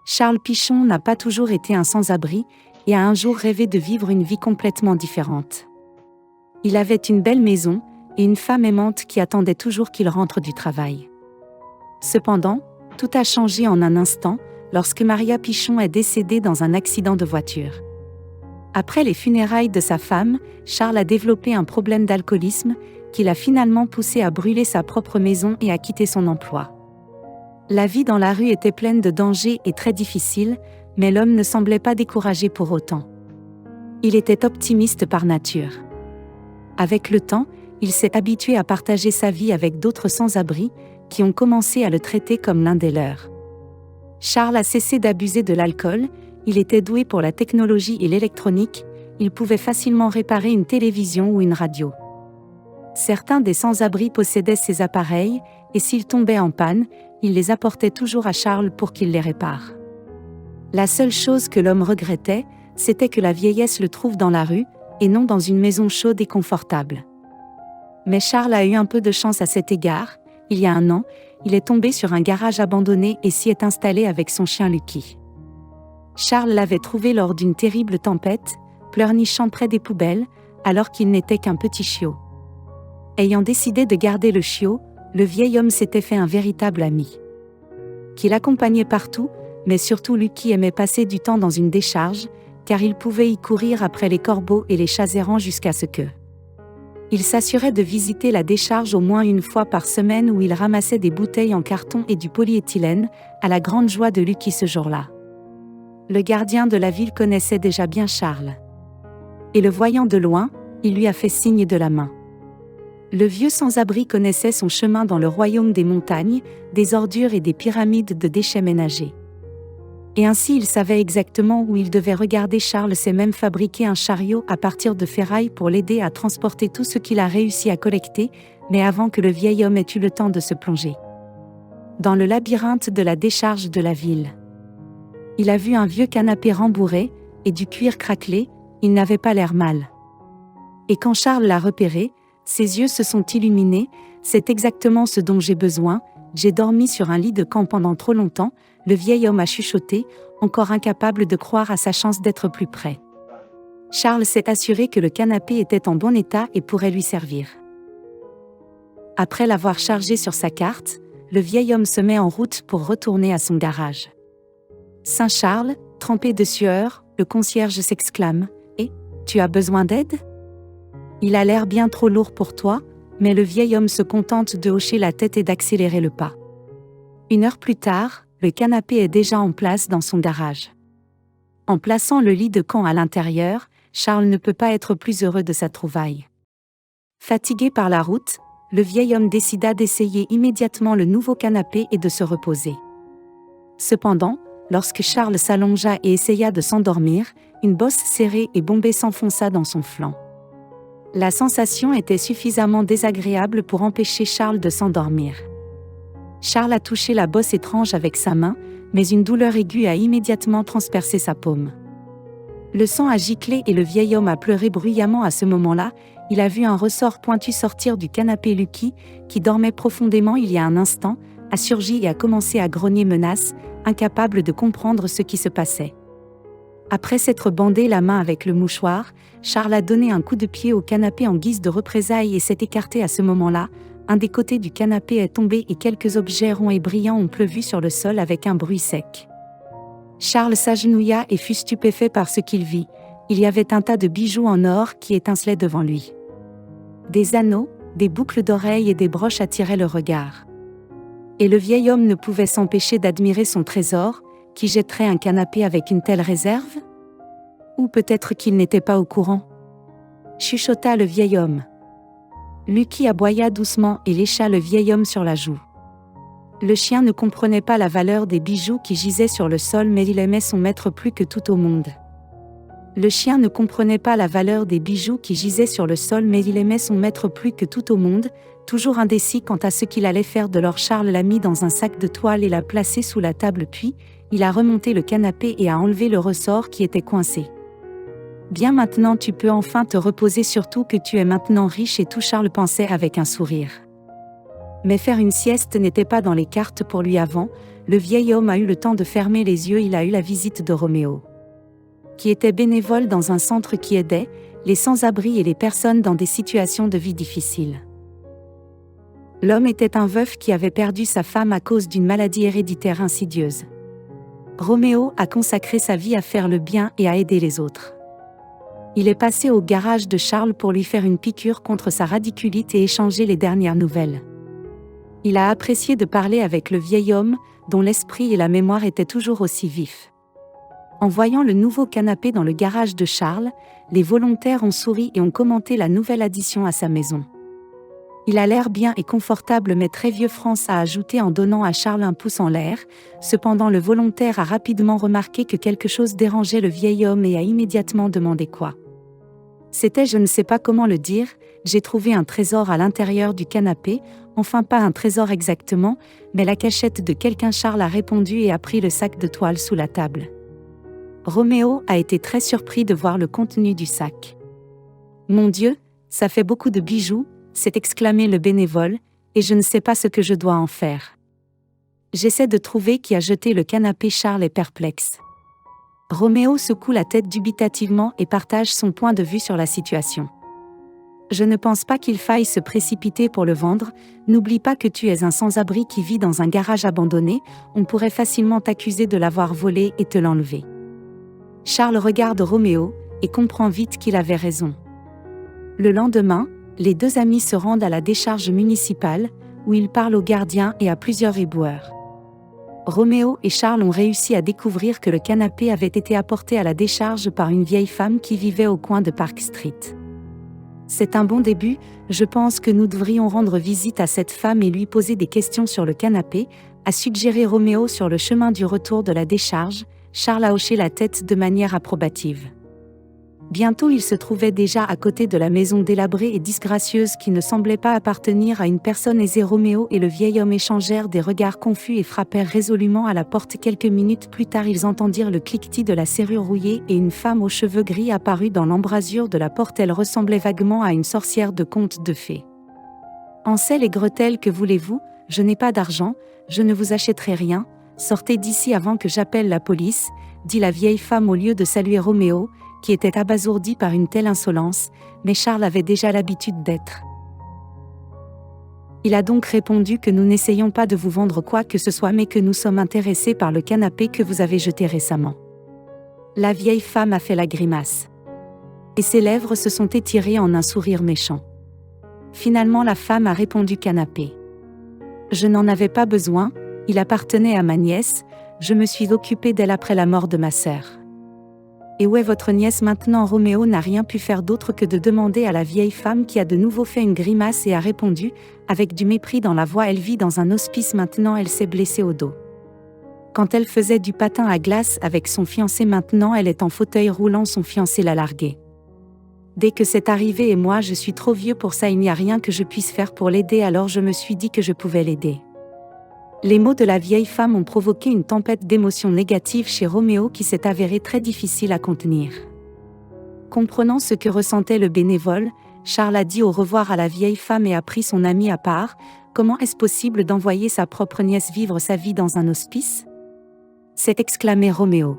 Charles Pichon n'a pas toujours été un sans-abri et a un jour rêvé de vivre une vie complètement différente. Il avait une belle maison et une femme aimante qui attendait toujours qu'il rentre du travail. Cependant, tout a changé en un instant lorsque Maria Pichon est décédée dans un accident de voiture. Après les funérailles de sa femme, Charles a développé un problème d'alcoolisme qui l'a finalement poussé à brûler sa propre maison et à quitter son emploi. La vie dans la rue était pleine de dangers et très difficile, mais l'homme ne semblait pas découragé pour autant. Il était optimiste par nature. Avec le temps, il s'est habitué à partager sa vie avec d'autres sans-abri, qui ont commencé à le traiter comme l'un des leurs. Charles a cessé d'abuser de l'alcool, il était doué pour la technologie et l'électronique, il pouvait facilement réparer une télévision ou une radio. Certains des sans-abri possédaient ces appareils, et s'ils tombaient en panne, il les apportait toujours à Charles pour qu'il les répare. La seule chose que l'homme regrettait, c'était que la vieillesse le trouve dans la rue, et non dans une maison chaude et confortable. Mais Charles a eu un peu de chance à cet égard. Il y a un an, il est tombé sur un garage abandonné et s'y est installé avec son chien Lucky. Charles l'avait trouvé lors d'une terrible tempête, pleurnichant près des poubelles, alors qu'il n'était qu'un petit chiot. Ayant décidé de garder le chiot, le vieil homme s'était fait un véritable ami. Qu'il accompagnait partout, mais surtout Lucky aimait passer du temps dans une décharge, car il pouvait y courir après les corbeaux et les chats errants jusqu'à ce que. Il s'assurait de visiter la décharge au moins une fois par semaine où il ramassait des bouteilles en carton et du polyéthylène, à la grande joie de Lucky ce jour-là. Le gardien de la ville connaissait déjà bien Charles. Et le voyant de loin, il lui a fait signe de la main. Le vieux sans-abri connaissait son chemin dans le royaume des montagnes, des ordures et des pyramides de déchets ménagers. Et ainsi il savait exactement où il devait regarder. Charles sait même fabriquer un chariot à partir de ferraille pour l'aider à transporter tout ce qu'il a réussi à collecter, mais avant que le vieil homme ait eu le temps de se plonger dans le labyrinthe de la décharge de la ville. Il a vu un vieux canapé rembourré, et du cuir craquelé, il n'avait pas l'air mal. Et quand Charles l'a repéré, ses yeux se sont illuminés, c'est exactement ce dont j'ai besoin, j'ai dormi sur un lit de camp pendant trop longtemps, le vieil homme a chuchoté, encore incapable de croire à sa chance d'être plus près. Charles s'est assuré que le canapé était en bon état et pourrait lui servir. Après l'avoir chargé sur sa carte, le vieil homme se met en route pour retourner à son garage. Saint-Charles, trempé de sueur, le concierge s'exclame « Eh, tu as besoin d'aide ? Il a l'air bien trop lourd pour toi », mais le vieil homme se contente de hocher la tête et d'accélérer le pas. 1 heure plus tard, le canapé est déjà en place dans son garage. En plaçant le lit de camp à l'intérieur, Charles ne peut pas être plus heureux de sa trouvaille. Fatigué par la route, le vieil homme décida d'essayer immédiatement le nouveau canapé et de se reposer. Cependant, lorsque Charles s'allongea et essaya de s'endormir, une bosse serrée et bombée s'enfonça dans son flanc. La sensation était suffisamment désagréable pour empêcher Charles de s'endormir. Charles a touché la bosse étrange avec sa main, mais une douleur aiguë a immédiatement transpercé sa paume. Le sang a giclé et le vieil homme a pleuré bruyamment à ce moment-là. Il a vu un ressort pointu sortir du canapé. Lucky, qui dormait profondément il y a un instant, a surgi et a commencé à grogner menace, incapable de comprendre ce qui se passait. Après s'être bandé la main avec le mouchoir, Charles a donné un coup de pied au canapé en guise de représailles et s'est écarté à ce moment-là. Un des côtés du canapé est tombé et quelques objets ronds et brillants ont pleuvu sur le sol avec un bruit sec. Charles s'agenouilla et fut stupéfait par ce qu'il vit. Il y avait un tas de bijoux en or qui étincelaient devant lui. Des anneaux, des boucles d'oreilles et des broches attiraient le regard. Et le vieil homme ne pouvait s'empêcher d'admirer son trésor. Qui jetterait un canapé avec une telle réserve ? Ou peut-être qu'il n'était pas au courant ? Chuchota le vieil homme. Lucky aboya doucement et lécha le vieil homme sur la joue. Le chien ne comprenait pas la valeur des bijoux qui gisaient sur le sol, mais il aimait son maître plus que tout au monde. Le chien ne comprenait pas la valeur des bijoux qui gisaient sur le sol, mais il aimait son maître plus que tout au monde. Toujours indécis quant à ce qu'il allait faire de l'or, Charles l'a mis dans un sac de toile et l'a placé sous la table, puis il a remonté le canapé et a enlevé le ressort qui était coincé. Bien, maintenant tu peux enfin te reposer, surtout que tu es maintenant riche et tout, Charles pensait avec un sourire. Mais faire une sieste n'était pas dans les cartes pour lui. Avant, le vieil homme a eu le temps de fermer les yeux. Il a eu la visite de Roméo, qui était bénévole dans un centre qui aidait les sans-abri et les personnes dans des situations de vie difficiles. L'homme était un veuf qui avait perdu sa femme à cause d'une maladie héréditaire insidieuse. Roméo a consacré sa vie à faire le bien et à aider les autres. Il est passé au garage de Charles pour lui faire une piqûre contre sa radiculite et échanger les dernières nouvelles. Il a apprécié de parler avec le vieil homme, dont l'esprit et la mémoire étaient toujours aussi vifs. En voyant le nouveau canapé dans le garage de Charles, les volontaires ont souri et ont commenté la nouvelle addition à sa maison. Il a l'air bien et confortable, mais très vieux. France a ajouté en donnant à Charles un pouce en l'air. Cependant, le volontaire a rapidement remarqué que quelque chose dérangeait le vieil homme et a immédiatement demandé quoi. C'était, je ne sais pas comment le dire, j'ai trouvé un trésor à l'intérieur du canapé, enfin pas un trésor exactement, mais la cachette de quelqu'un. Charles a répondu et a pris le sac de toile sous la table. Roméo a été très surpris de voir le contenu du sac. Mon Dieu, ça fait beaucoup de bijoux, s'est exclamé le bénévole, et je ne sais pas ce que je dois en faire. J'essaie de trouver qui a jeté le canapé. Charles est perplexe. Roméo secoue la tête dubitativement et partage son point de vue sur la situation. Je ne pense pas qu'il faille se précipiter pour le vendre. N'oublie pas que tu es un sans-abri qui vit dans un garage abandonné, on pourrait facilement t'accuser de l'avoir volé et te l'enlever. Charles regarde Roméo et comprend vite qu'il avait raison. Le lendemain, les deux amis se rendent à la décharge municipale, où ils parlent aux gardiens et à plusieurs éboueurs. Roméo et Charles ont réussi à découvrir que le canapé avait été apporté à la décharge par une vieille femme qui vivait au coin de Park Street. C'est un bon début, je pense que nous devrions rendre visite à cette femme et lui poser des questions sur le canapé, a suggéré Roméo sur le chemin du retour de la décharge. Charles a hoché la tête de manière approbative. Bientôt il se trouvait déjà à côté de la maison délabrée et disgracieuse qui ne semblait pas appartenir à une personne aisée. Roméo et le vieil homme échangèrent des regards confus et frappèrent résolument à la porte. Quelques minutes plus tard, ils entendirent le cliquetis de la serrure rouillée et une femme aux cheveux gris apparut dans l'embrasure de la porte. Elle ressemblait vaguement à une sorcière de conte de fées. « Ansel et Gretel, que voulez-vous ? Je n'ai pas d'argent, je ne vous achèterai rien, sortez d'ici avant que j'appelle la police », dit la vieille femme au lieu de saluer Roméo, qui était abasourdi par une telle insolence, mais Charles avait déjà l'habitude d'être. Il a donc répondu que nous n'essayons pas de vous vendre quoi que ce soit, mais que nous sommes intéressés par le canapé que vous avez jeté récemment. La vieille femme a fait la grimace. Et ses lèvres se sont étirées en un sourire méchant. Finalement, la femme a répondu: canapé. Je n'en avais pas besoin, il appartenait à ma nièce, je me suis occupée d'elle après la mort de ma sœur. Et où est votre nièce maintenant ? Roméo n'a rien pu faire d'autre que de demander à la vieille femme, qui a de nouveau fait une grimace et a répondu, avec du mépris dans la voix: elle vit dans un hospice maintenant, elle s'est blessée au dos. Quand elle faisait du patin à glace avec son fiancé, maintenant elle est en fauteuil roulant, son fiancé l'a larguée. Dès que c'est arrivé, et moi je suis trop vieux pour ça, il n'y a rien que je puisse faire pour l'aider, alors je me suis dit que je pouvais l'aider. Les mots de la vieille femme ont provoqué une tempête d'émotions négatives chez Roméo qui s'est avérée très difficile à contenir. Comprenant ce que ressentait le bénévole, Charles a dit au revoir à la vieille femme et a pris son ami à part. Comment est-ce possible d'envoyer sa propre nièce vivre sa vie dans un hospice ? s'est exclamé Roméo.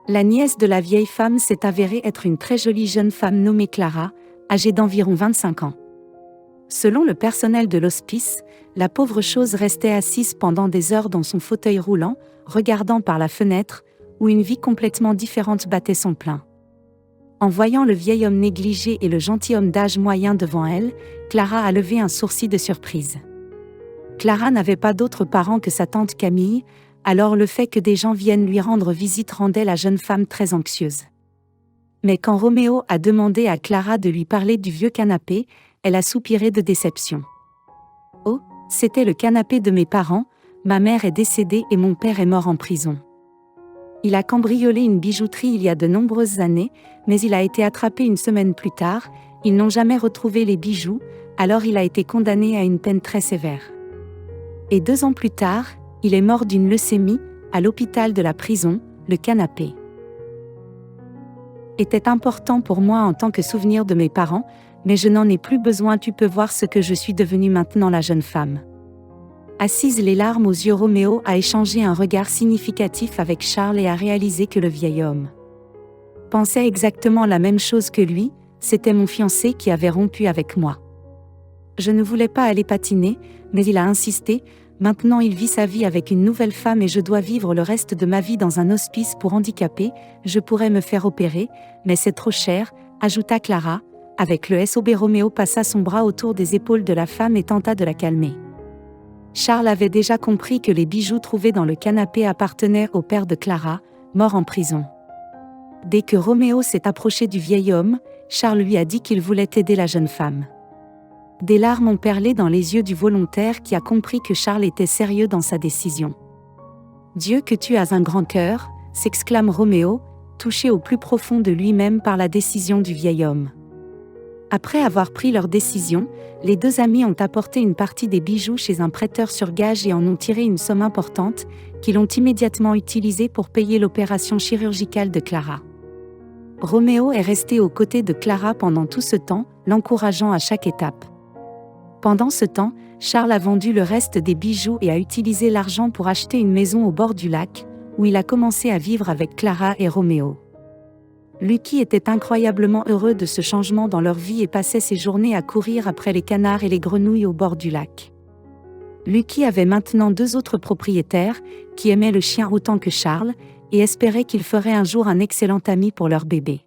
La nièce de la vieille femme s'est avérée être une très jolie jeune femme nommée Clara, âgée d'environ 25 ans. Selon le personnel de l'hospice, la pauvre chose restait assise pendant des heures dans son fauteuil roulant, regardant par la fenêtre, où une vie complètement différente battait son plein. En voyant le vieil homme négligé et le gentilhomme d'âge moyen devant elle, Clara a levé un sourcil de surprise. Clara n'avait pas d'autres parents que sa tante Camille, alors le fait que des gens viennent lui rendre visite rendait la jeune femme très anxieuse. Mais quand Roméo a demandé à Clara de lui parler du vieux canapé, elle a soupiré de déception. « Oh, c'était le canapé de mes parents, ma mère est décédée et mon père est mort en prison. Il a cambriolé une bijouterie il y a de nombreuses années, mais il a été attrapé une semaine plus tard, ils n'ont jamais retrouvé les bijoux, alors il a été condamné à une peine très sévère. Et 2 ans plus tard, il est mort d'une leucémie, à l'hôpital de la prison, le canapé était important pour moi en tant que souvenir de mes parents, mais je n'en ai plus besoin, tu peux voir ce que je suis devenue maintenant. La jeune femme Assise les larmes aux yeux, Roméo a échangé un regard significatif avec Charles et a réalisé que le vieil homme pensait exactement la même chose que lui, c'était mon fiancé qui avait rompu avec moi. Je ne voulais pas aller patiner, mais il a insisté, maintenant il vit sa vie avec une nouvelle femme et je dois vivre le reste de ma vie dans un hospice pour handicapés, je pourrais me faire opérer, mais c'est trop cher, ajouta Clara, avec le SOB. Roméo passa son bras autour des épaules de la femme et tenta de la calmer. Charles avait déjà compris que les bijoux trouvés dans le canapé appartenaient au père de Clara, mort en prison. Dès que Roméo s'est approché du vieil homme, Charles lui a dit qu'il voulait aider la jeune femme. Des larmes ont perlé dans les yeux du volontaire qui a compris que Charles était sérieux dans sa décision. « Dieu, que tu as un grand cœur !» s'exclame Roméo, touché au plus profond de lui-même par la décision du vieil homme. Après avoir pris leur décision, les deux amis ont apporté une partie des bijoux chez un prêteur sur gage et en ont tiré une somme importante, qu'ils ont immédiatement utilisée pour payer l'opération chirurgicale de Clara. Roméo est resté aux côtés de Clara pendant tout ce temps, l'encourageant à chaque étape. Pendant ce temps, Charles a vendu le reste des bijoux et a utilisé l'argent pour acheter une maison au bord du lac, où il a commencé à vivre avec Clara et Roméo. Lucky était incroyablement heureux de ce changement dans leur vie et passait ses journées à courir après les canards et les grenouilles au bord du lac. Lucky avait maintenant 2 autres propriétaires, qui aimaient le chien autant que Charles, et espéraient qu'il ferait un jour un excellent ami pour leur bébé.